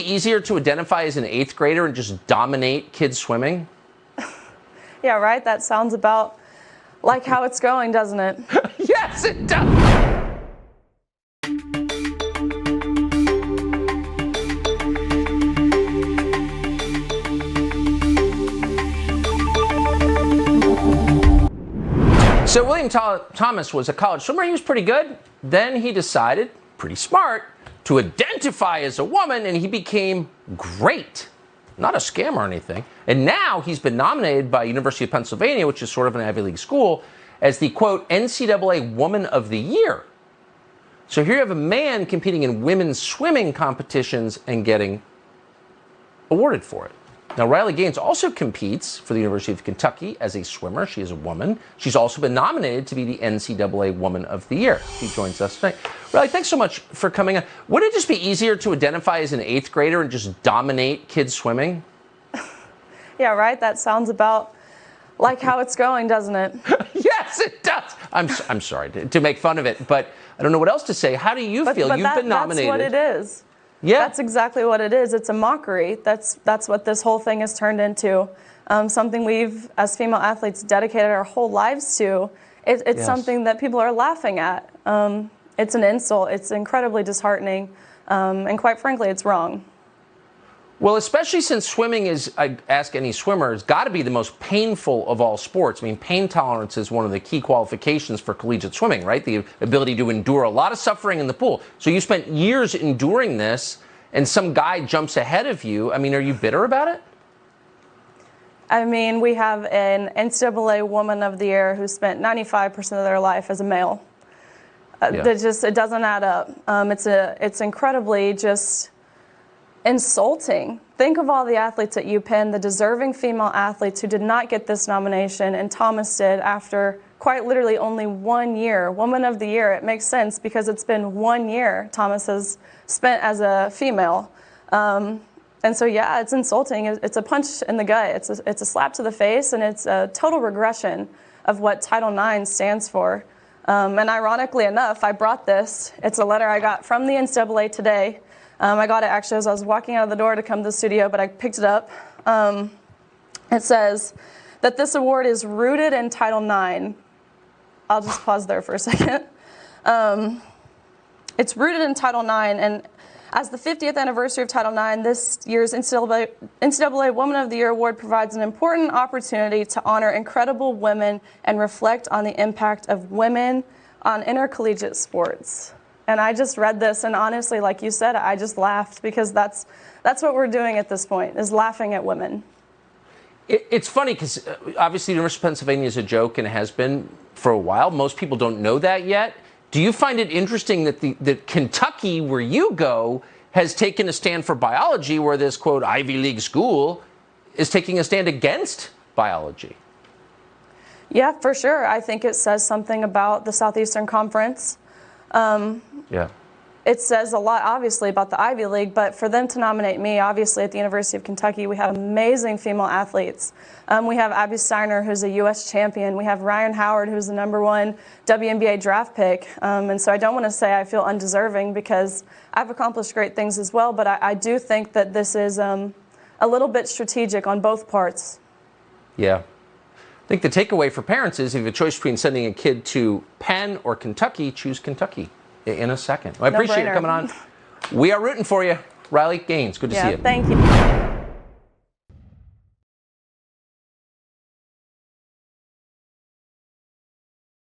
be easier to identify as an 8th grader and just dominate kids swimming? Yeah, right? That sounds about like how it's going, doesn't it? Yes, it does. So William Thomas was a college swimmer. He was pretty good. Then he decided, pretty smart, to identify as a woman, and he became great. Not a scam or anything. And now he's been nominated by University of Pennsylvania, which is sort of an Ivy League school, as the, quote, NCAA Woman of the Year. So here you have a man competing in women's swimming competitions and getting awarded for it. Now, Riley Gaines also competes for the University of Kentucky as a swimmer. She is a woman. She's also been nominated to be the NCAA Woman of the Year. She joins us tonight. Riley, thanks so much for coming on. Would it just be easier to identify as an 8th grader and just dominate kids swimming? Yeah, right? That sounds about like how it's going, doesn't it? Yes, it does. I'm sorry to make fun of it, but I don't know what else to say. How do you feel? You've been nominated. That's what it is. Yeah. That's exactly what it is. It's a mockery. That's what this whole thing has turned into. Something we've, as female athletes, dedicated our whole lives to. It's Yes. something that people are laughing at. It's an insult. It's incredibly disheartening. And quite frankly, it's wrong. Well, especially since swimming is, I ask any swimmer, has got to be the most painful of all sports. I mean, pain tolerance is one of the key qualifications for collegiate swimming, right? The ability to endure a lot of suffering in the pool. So you spent years enduring this, and some guy jumps ahead of you. I mean, are you bitter about it? I mean, we have an NCAA Woman of the Year who spent 95% of their life as a male. It doesn't add up. It's incredibly just insulting. Think of all the athletes at UPenn, the deserving female athletes who did not get this nomination, and Thomas did after quite literally only 1 year. Woman of the Year, it makes sense because it's been 1 year Thomas has spent as a female. And so, yeah, it's insulting. It's a punch in the gut. It's a slap to the face, and it's a total regression of what Title IX stands for. And ironically enough, I brought this. It's a letter I got from the NCAA today. I got it actually as I was walking out of the door to come to the studio, but I picked it up. It says that this award is rooted in Title IX. I'll just pause there for a second. It's rooted in Title IX, and as the 50th anniversary of Title IX, this year's NCAA Woman of the Year award provides an important opportunity to honor incredible women and reflect on the impact of women on intercollegiate sports. And I just read this, and honestly, like you said, I just laughed because that's what we're doing at this point, is laughing at women. It's funny because obviously the University of Pennsylvania is a joke and has been for a while. Most people don't know that yet. Do you find it interesting that that Kentucky, where you go, has taken a stand for biology, where this, quote, Ivy League school is taking a stand against biology? Yeah, for sure. I think it says something about the Southeastern Conference. Yeah. It says a lot, obviously, about the Ivy League, but for them to nominate me, obviously, at the University of Kentucky, we have amazing female athletes. We have Abby Steiner, who's a U.S. champion. We have Ryan Howard, who's the #1 WNBA draft pick. And so I don't want to say I feel undeserving because I've accomplished great things as well, but I do think that this is a little bit strategic on both parts. Yeah. I think the takeaway for parents is if you have a choice between sending a kid to Penn or Kentucky, choose Kentucky in a second. Well, I appreciate you coming on. We are rooting for you. Riley Gaines, good to see you. Thank you.